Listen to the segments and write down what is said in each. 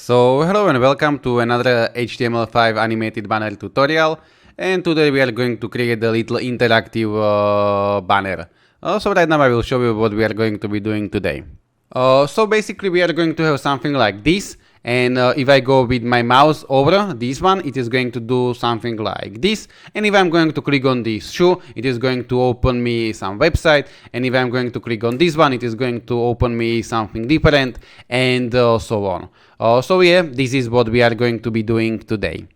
So hello and welcome to another HTML5 animated banner tutorial, and today we are going to create a little interactive banner. So right now I will show you what we are going to be doing today. So basically we are going to have something like this, and if I go with my mouse over this one, it is going to do something like this, and if I'm going to click on this shoe, it is going to open me some website, and if I'm going to click on this one, it is going to open me something different, and so on. So yeah, this is what we are going to be doing today.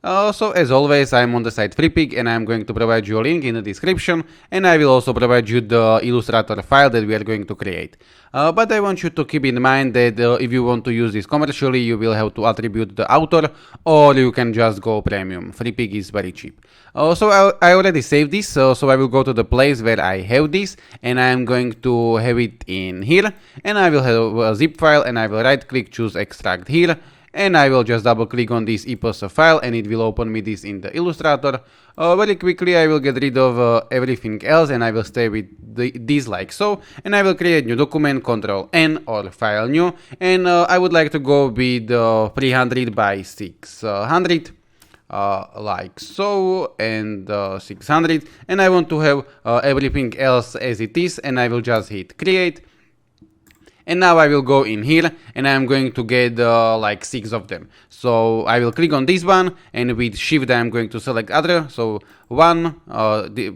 So as always, I'm on the site Freepik, and I'm going to provide you a link in the description, and I will also provide you the Illustrator file that we are going to create. But I want you to keep in mind that if you want to use this commercially, you will have to attribute the author, or you can just go premium. Freepik is very cheap. So I already saved this, so I will go to the place where I have this, and I am going to have it in here, and I will have a zip file, and I will right click, choose extract here, and I will just double click on this EPUB file, and it will open me this in the Illustrator. Very quickly I will get rid of everything else, and I will stay with this like so, and I will create new document, Ctrl N or file new, and I would like to go with 300 by 600. Like so, and 600, and I want to have everything else as it is, and I will just hit create. And now I will go in here, and I'm going to get like 6 of them. So I will click on this one, and with shift I'm going to select other. So 1,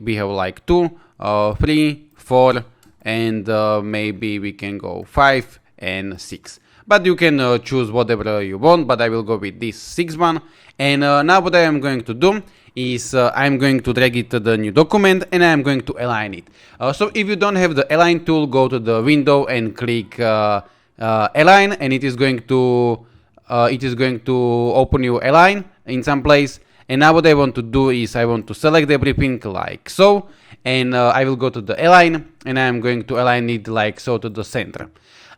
we have like 2, 3, 4, and maybe we can go 5 and 6. But you can choose whatever you want, but I will go with this 6th one. And now what I am going to do is I'm going to drag it to the new document, and I'm going to align it. So if you don't have the align tool, go to the window and click align, and it is going to open you align in some place. And now what I want to do is I want to select everything like so, and I will go to the align, and I am going to align it like so to the center.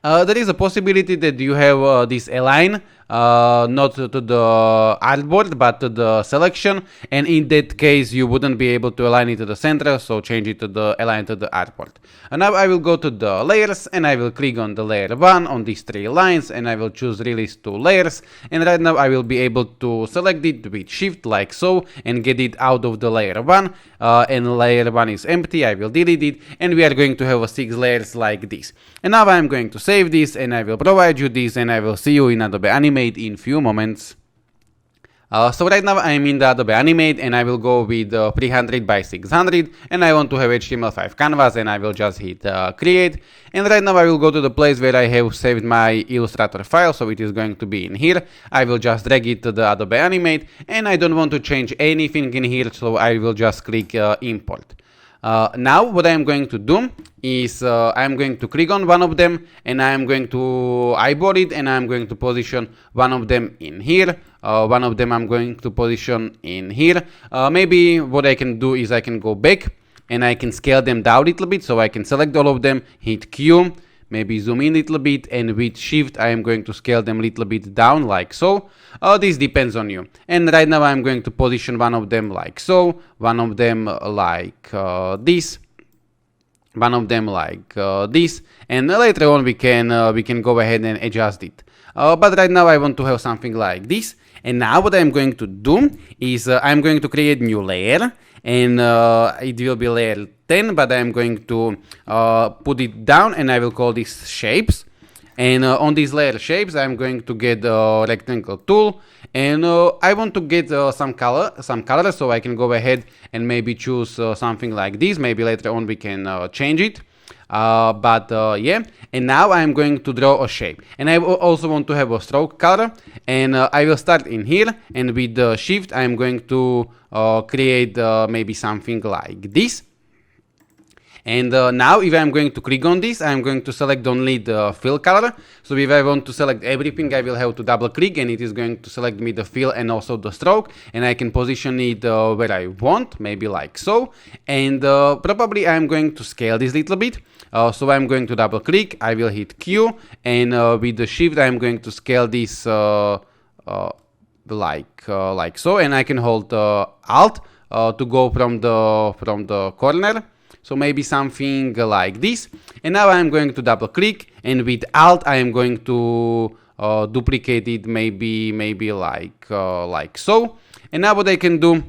There is a possibility that you have this align not to the artboard but to the selection, and in that case you wouldn't be able to align it to the center, so change it to the align to the artboard. And now I will go to the layers, and I will click on the layer 1 on these 3 lines, and I will choose release to layers, and right now I will be able to select it with shift like so and get it out of the layer 1, and layer 1 is empty. I will delete it, and we are going to have 6 layers like this. And now I am going to save this, and I will provide you this, and I will see you in Adobe Animate in few moments. So right now I am in the Adobe Animate, and I will go with 300 by 600, and I want to have HTML5 canvas, and I will just hit create. And right now I will go to the place where I have saved my Illustrator file, so it is going to be in here. I will just drag it to the Adobe Animate, and I don't want to change anything in here, so I will just click import. Now what I am going to do is I am going to click on one of them, and I am going to eyeball it, and I am going to position one of them in here. One of them I'm going to position in here. Maybe what I can do is I can go back, and I can scale them down a little bit, so I can select all of them, hit Q, maybe zoom in a little bit, and with shift I am going to scale them a little bit down like so. This depends on you. And right now I'm going to position one of them like so, one of them like this, one of them like this, and later on we can go ahead and adjust it. But right now I want to have something like this. And now what I'm going to do is I'm going to create new layer, and it will be layer 10, but I'm going to put it down, and I will call this shapes. And on these layer shapes I'm going to get a rectangle tool, and I want to get some color, so I can go ahead and maybe choose something like this. Maybe later on we can change it. Yeah, and now I'm going to draw a shape, and I also want to have a stroke color, and I will start in here, and with the shift I'm going to create maybe something like this. And now if I'm going to click on this, I'm going to select only the fill color. So if I want to select everything, I will have to double click, and it is going to select me the fill and also the stroke, and I can position it where I want, maybe like so. And probably I'm going to scale this a little bit. So I'm going to double click, I will hit Q, and with the shift I'm going to scale this like so, and I can hold Alt to go from the corner. So maybe something like this. And now I'm going to double click, and with Alt I am going to duplicate it maybe like so. And now what I can do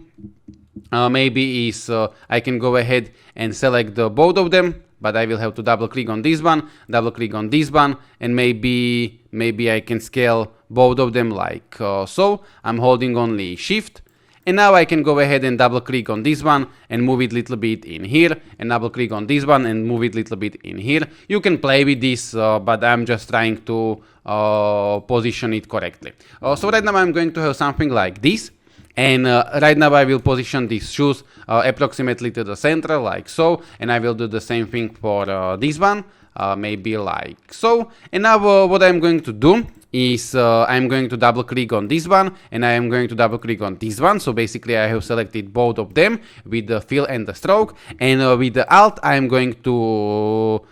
maybe is I can go ahead and select both of them, but I will have to double click on this one, double click on this one, and maybe I can scale both of them like so. I'm holding only shift. And now I can go ahead and double click on this one and move it a little bit in here, and double click on this one and move it a little bit in here. You can play with this, but I'm just trying to position it correctly. So right now I'm going to have something like this. And right now I will position these shoes approximately to the center like so. And I will do the same thing for this one, maybe like so. And now what I'm going to do is I'm going to double click on this one, and I am going to double click on this one. So basically I have selected both of them with the fill and the stroke, and with the alt I'm going to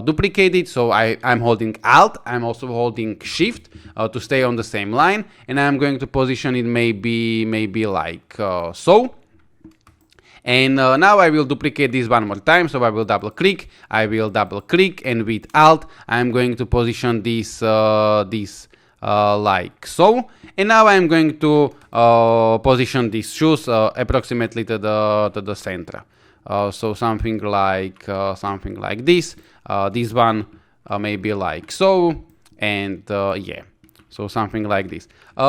duplicate it. So I'm holding alt, I'm also holding shift to stay on the same line, and I'm going to position it maybe like so. And now I will duplicate this one more time. So I will double click, and with alt I'm going to position this like so. And now I'm going to position these shoes approximately to the center. So something like this. This one maybe like so, and yeah. So something like this.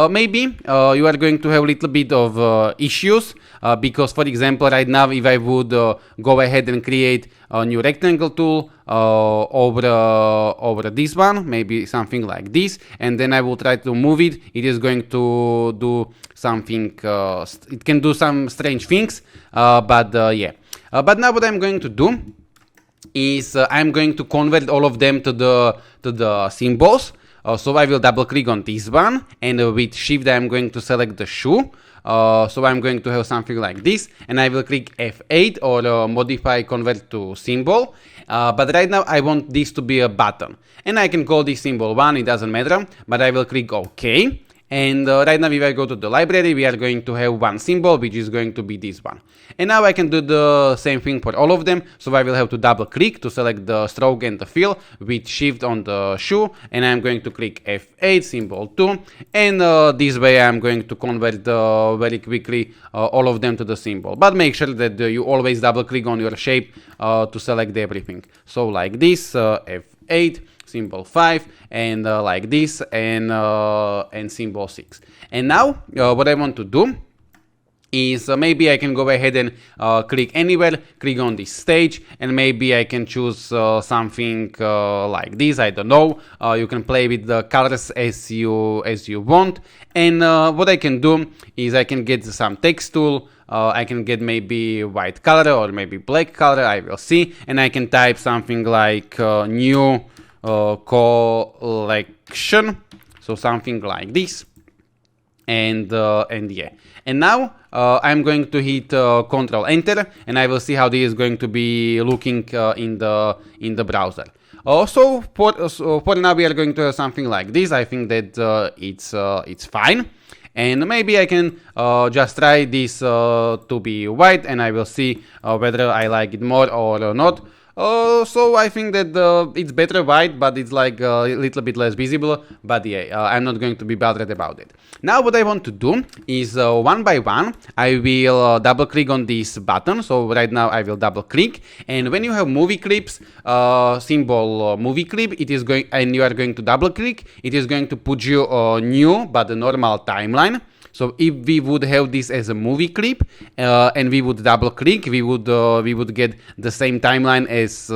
Maybe you are going to have a little bit of issues because, for example, right now if I would go ahead and create a new rectangle tool over this one, maybe something like this, and then I will try to move it, it is going to do something, it can do some strange things, but yeah. But now what I'm going to do is I'm going to convert all of them to the symbols. So I will double click on this one, and with shift I'm going to select the shoe. So I'm going to have something like this, and I will click F8 or modify convert to symbol. But right now I want this to be a button, and I can call this symbol 1, it doesn't matter, but I will click OK. And right now if I go to the library, we are going to have one symbol, which is going to be this one. And now I can do the same thing for all of them. So I will have to double click to select the stroke and the fill with shift on the shoe, and I'm going to click F8, symbol 2, and this way I'm going to convert very quickly all of them to the symbol. But make sure that you always double click on your shape to select everything. So like this, F8, symbol 5, and like this, and symbol 6. And now what I want to do is maybe I can go ahead and click anywhere, click on this stage, and maybe I can choose something like this. I don't know. You can play with the colors as you want. And what I can do is I can get some text tool. I can get maybe white color or maybe black color. I will see, and I can type something like new collection, so something like this, and yeah. And now I'm going to hit Control Enter, and I will see how this is going to be looking in the browser. So for now we are going to have something like this. I think that it's fine. And maybe I can just try this to be white, and I will see whether I like it more or not. So I think that it's better white, but it's like a little bit less visible. But yeah, I'm not going to be bothered about it. Now what I want to do is one by one, I will double click on this button. So right now I will double click, and when you have movie clips, symbol movie clip, it is going, and you are going to double click, it is going to put you new but the normal timeline. So if we would have this as a movie clip and we would double click, we would get the same timeline as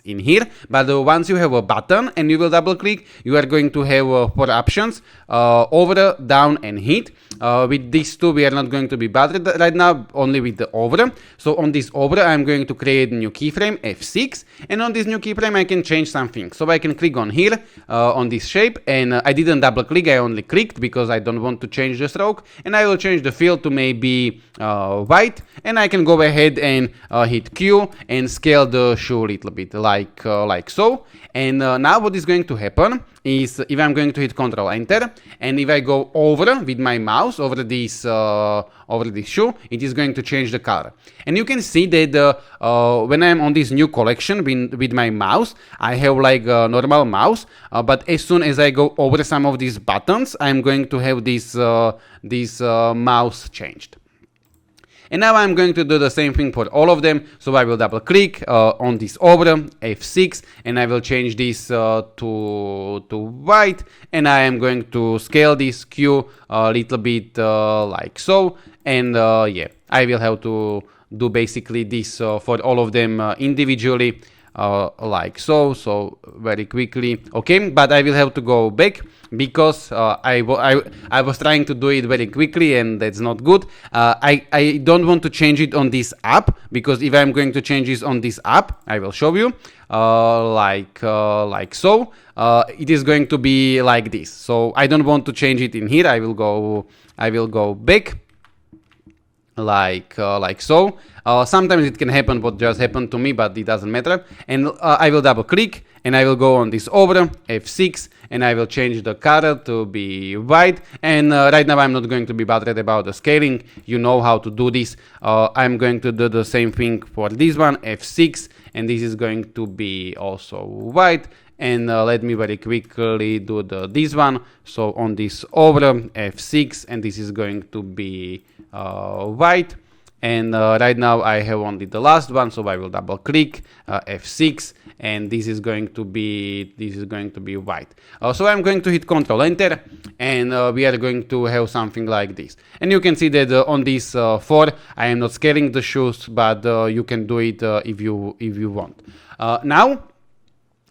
in here. But once you have a button and you will double click, you are going to have 4 options: over, down, and hit. With these two, we are not going to be bothered right now, only with the over. So on this over, I'm going to create a new keyframe, F6, and on this new keyframe, I can change something. So I can click on here, on this shape, and I didn't double click, I only clicked because I don't want to change the stroke, and I will change the fill to maybe white, and I can go ahead and hit Q and scale the shoe a little bit, like so. And now what is going to happen is if I'm going to hit Control Enter, and if I go over with my mouse over this shoe, it is going to change the color. And you can see that when I'm on this new collection with my mouse, I have like a normal mouse, but as soon as I go over some of these buttons, I'm going to have this mouse changed. And now I'm going to do the same thing for all of them. So I will double click on this over, F6, and I will change this to white. And I am going to scale this Q a little bit like so. And yeah, I will have to do basically this for all of them individually. Like so very quickly. Okay, but I will have to go back because I was trying to do it very quickly, and that's not good. I don't want to change it on this app, because if I'm going to change this on this app, I will show you like so. It is going to be like this. So I don't want to change it in here. I will go back like so. Sometimes it can happen what just happened to me, but it doesn't matter. And I will double click, and I will go on this over, F6, and I will change the color to be white. And right now I'm not going to be bothered about the scaling. You know how to do this. I'm going to do the same thing for this one, F6, and this is going to be also white. And let me very quickly do this one. So on this over, F6, and this is going to be white. And right now I have only the last one, so I will double click, F6, and this is going to be white. So I'm going to hit Control Enter, and we are going to have something like this. And you can see that on this 4, I am not scaling the shoes, but you can do it if you want. Now,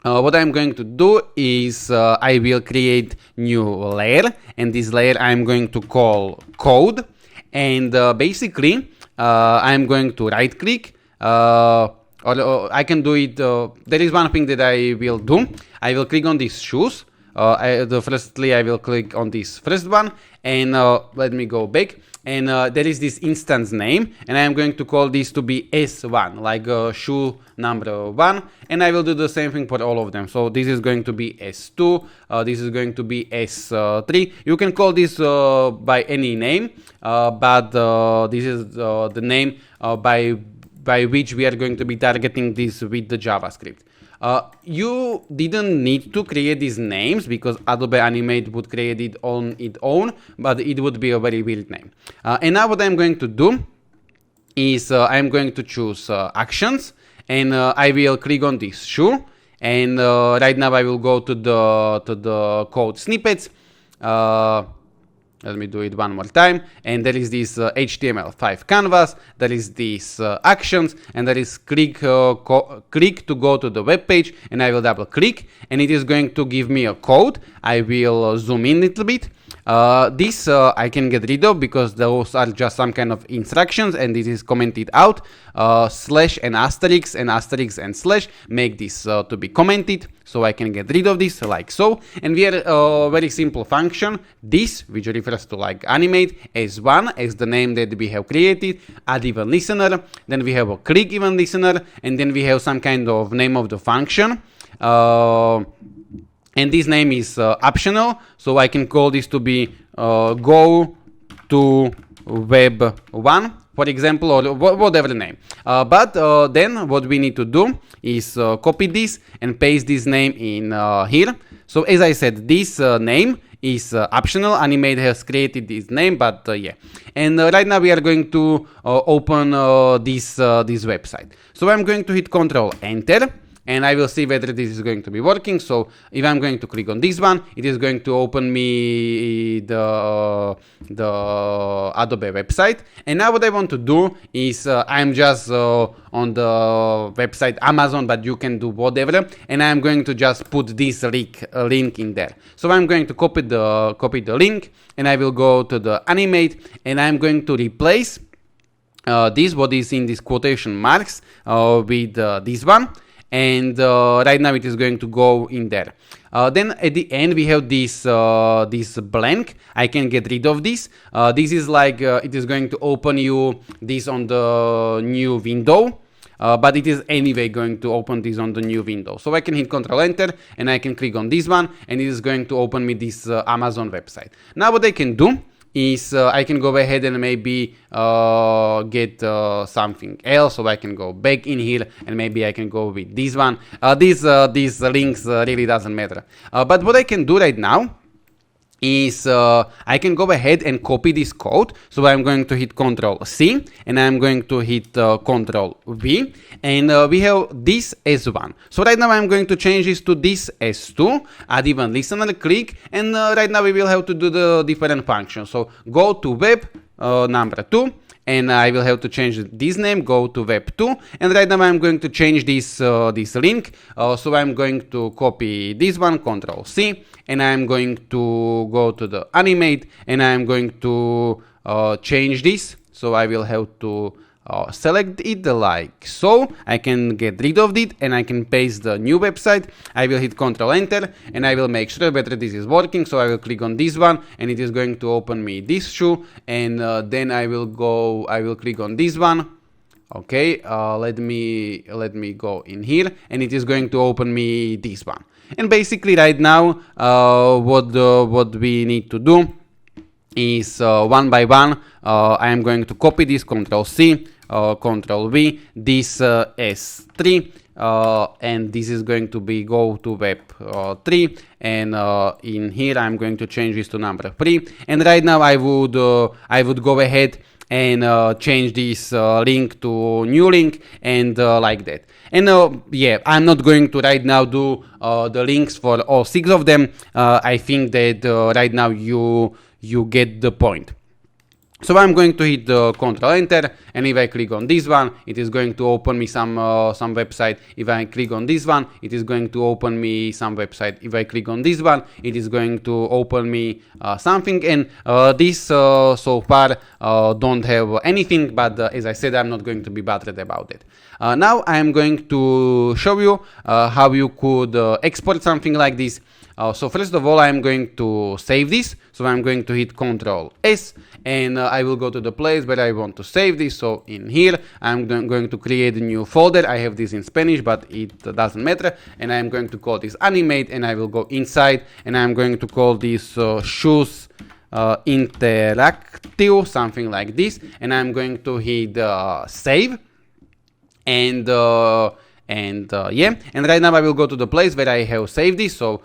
what I'm going to do is I will create new layer, and this layer I'm going to call code. And basically I'm going to right click, or I can do it. There is one thing that I will do. I will click on these shoes. Firstly, I will click on this first one, and let me go back. And there is this instance name, and I am going to call this to be S1, like shoe number 1. And I will do the same thing for all of them. So this is going to be S2, this is going to be S3. You can call this by any name, but this is the name by which we are going to be targeting this with the JavaScript. You didn't need to create these names, because Adobe Animate would create it on its own, but it would be a very weird name. And now what I'm going to do is I'm going to choose actions, and I will click on this shoe. And right now I will go to the code snippets. Let me do it one more time. And there is this HTML5 canvas, there is these actions, and there is click to go to the web page, and I will double click, and it is going to give me a code. I will zoom in a little bit. This I can get rid of, because those are just some kind of instructions, and this is commented out. Slash and asterisk and slash make this to be commented, so I can get rid of this like so. And we are a very simple function, this, which refers to like animate, as one, as the name that we have created, add even listener, then we have a click even listener, and then we have some kind of name of the function. And this name is optional, so I can call this to be go to web 1, for example, or whatever the name. But then what we need to do is copy this and paste this name in here. So as I said, this name is optional. Animate has created this name, but yeah. And right now we are going to open this website. So I'm going to hit Control Enter, and I will see whether this is going to be working. So if I'm going to click on this one, it is going to open me the Adobe website. And now what I want to do is I'm just on the website Amazon, but you can do whatever. And I'm going to just put this link in there. So I'm going to copy the link, and I will go to the Animate, and I'm going to replace this, what is in these quotation marks, with this one. And right now it is going to go in there. Then at the end we have this blank. I can get rid of this. This is like it is going to open you this on the new window. but it is anyway going to open this on the new window. So I can hit Control Enter and I can click on this one, and it is going to open me this Amazon website. Now what I can do is I can go ahead and maybe get something else. So I can go back in here and maybe I can go with this one. These links really doesn't matter. But what I can do right now is I can go ahead and copy this code. So I'm going to hit Control C and I'm going to hit Control V, and we have this as 1. So right now I'm going to change this to this as 2, add even listener, click, and right now we will have to do the different functions. So go to web number 2, and I will have to change this name, go to web 2, and right now I'm going to change this this link. So I'm going to copy this one, Control C, and I'm going to go to the Animate, and I'm going to change this. So I will have to select it like so. I can get rid of it and I can paste the new website. I will hit Control Enter and I will make sure that this is working. So I will click on this one and it is going to open me this shoe, and then I will click on this one. Okay, let me go in here and it is going to open me this one. And basically right now what we need to do is one by one I am going to copy this, Control C, Control V, this S3, and this is going to be go to web 3, and in here I'm going to change this to number 3, and right now I would go ahead and change this link to new link, and like that. And yeah, I'm not going to right now do the links for all 6 of them. I think that right now you get the point. So I'm going to hit the Control Enter, and if I click on this one, it is going to open me some website. If I click on this one, it is going to open me some website. If I click on this one, it is going to open me something. And this so far don't have anything, but as I said, I'm not going to be bothered about it. Now I am going to show you how you could export something like this. So first of all, I'm going to save this. So I'm going to hit Control S, and I will go to the place where I want to save this. So in here, I'm going to create a new folder. I have this in Spanish, but it doesn't matter. And I'm going to call this Animate, and I will go inside, and I'm going to call this Shoes Interactive, something like this. And I'm going to hit Save. And yeah, and right now I will go to the place where I have saved this. So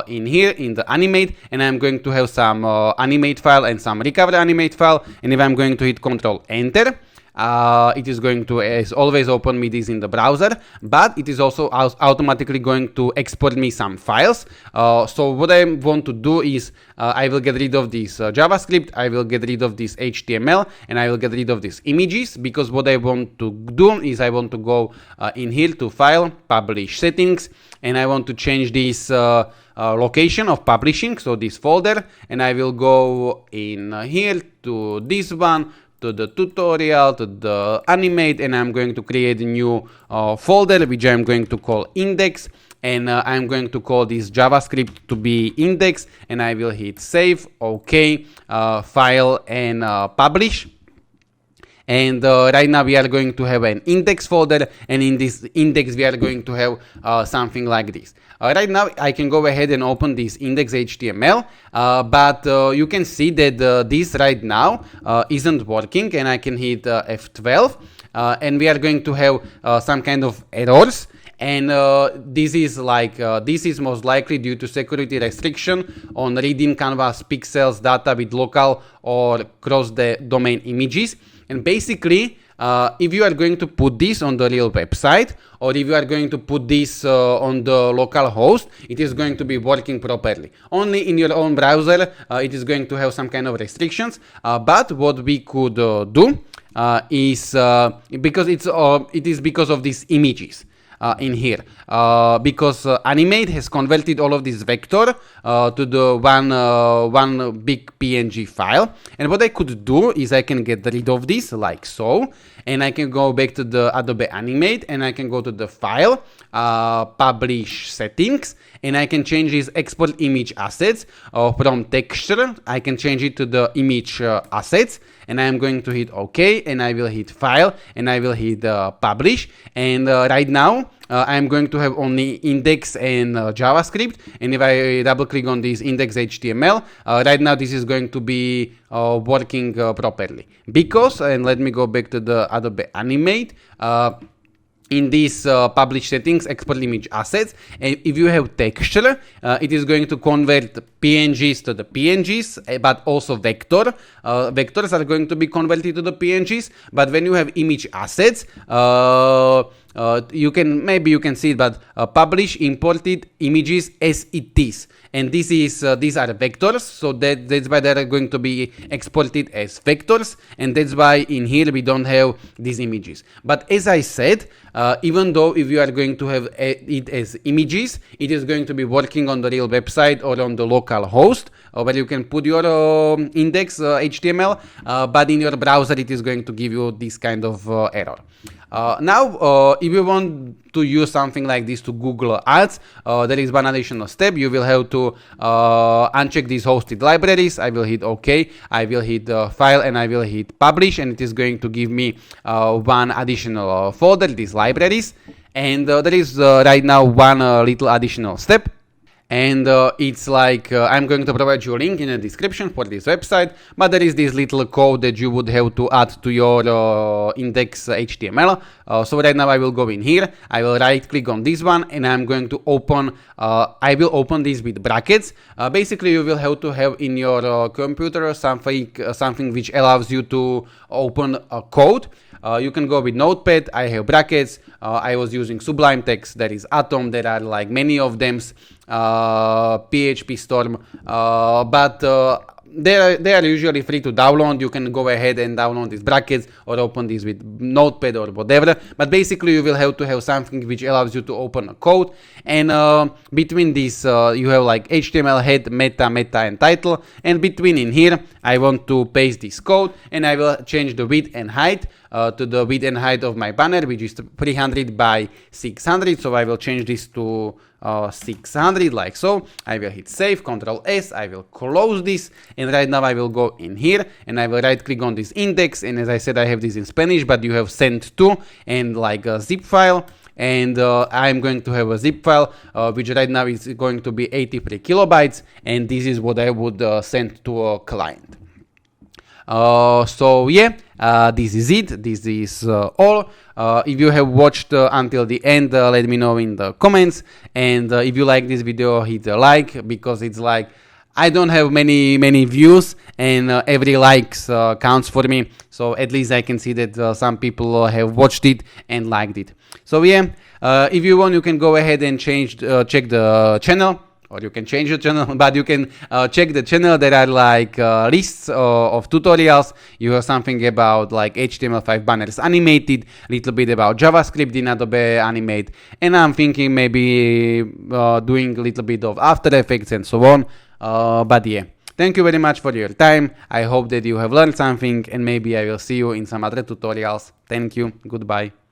in here in the Animate, and I'm going to have some Animate file and some recover Animate file, and if I'm going to hit Control Enter, it is going to, as always, open me this in the browser, but it is also automatically going to export me some files. So what I want to do is I will get rid of this JavaScript, I will get rid of this HTML, and I will get rid of these images, because what I want to do is I want to go in here to File, Publish Settings, and I want to change this location of publishing, so this folder, and I will go in here to this one, to the tutorial, to the Animate, and I'm going to create a new folder which I'm going to call Index, and I'm going to call this JavaScript to be Index, and I will hit Save, OK, File, and Publish. And right now we are going to have an index folder, and in this index we are going to have something like this. Right now I can go ahead and open this index HTML, but you can see that this right now isn't working, and I can hit F12, and we are going to have some kind of errors. And this is most likely due to security restriction on reading canvas pixels data with local or cross the domain images. And basically, if you are going to put this on the real website, or if you are going to put this on the local host, it is going to be working properly. Only in your own browser, it is going to have some kind of restrictions. But what we could do is because it is because of these images. in here, because Animate has converted all of this vector to the one big PNG file. And what I could do is I can get rid of this like so, and I can go back to the Adobe Animate, and I can go to the file, publish settings, and I can change this export image assets from texture. I can change it to the image assets, and I'm going to hit OK, and I will hit file, and I will hit publish. And right now I'm going to have only index and JavaScript. And if I double click on this index HTML, right now this is going to be working properly, because, and let me go back to the Adobe Animate, in these publish settings, export image assets, and if you have texture, it is going to convert PNGs to the PNGs, but also vectors are going to be converted to the PNGs. But when you have image assets, you can see it, but publish imported images as it is, and this is these are vectors, so that's why they are going to be exported as vectors, and that's why in here we don't have these images. But as I said, even though if you are going to have it as images, it is going to be working on the real website or on the local host, where you can put your index HTML, but in your browser it is going to give you this kind of error. Now, if you want to use something like this to Google Ads, there is one additional step. You will have to uncheck these hosted libraries. I will hit OK, I will hit file, and I will hit publish, and it is going to give me one additional folder, these libraries. And there is right now one little additional step. And it's like, I'm going to provide you a link in the description for this website, but there is this little code that you would have to add to your index HTML. So right now I will go in here, I will right click on this one, and I'm going to open, I will open this with brackets. Basically you will have to have in your computer something which allows you to open a code. You can go with Notepad. I have brackets. I was using Sublime Text. There is Atom. There are like many of them. PHP Storm, but they are usually free to download. You can go ahead and download these brackets or open these with Notepad or whatever. But basically you will have to have something which allows you to open a code. And between these you have like HTML head, meta, and title. And between in here I want to paste this code, and I will change the width and height to the width and height of my banner, which is 300 by 600. So I will change this to 600 like so. I will hit save, Ctrl S, I will close this, and right now I will go in here and I will right click on this index, and as I said I have this in Spanish, but you have send to and like a zip file, and I'm going to have a zip file which right now is going to be 83 kilobytes, and this is what I would send to a client. So yeah, this is it. This is all. If you have watched until the end, let me know in the comments. And if you like this video, hit a like, because it's like I don't have many views, and every likes counts for me. So at least I can see that some people have watched it and liked it. So yeah, if you want, you can go ahead and check the channel. Or you can change the channel, but you can check the channel. There are like lists of tutorials. You have something about like HTML5 banners animated, little bit about JavaScript in Adobe Animate, and I'm thinking maybe doing a little bit of After Effects and so on. But yeah, thank you very much for your time. I hope that you have learned something, and maybe I will see you in some other tutorials. Thank you. Goodbye.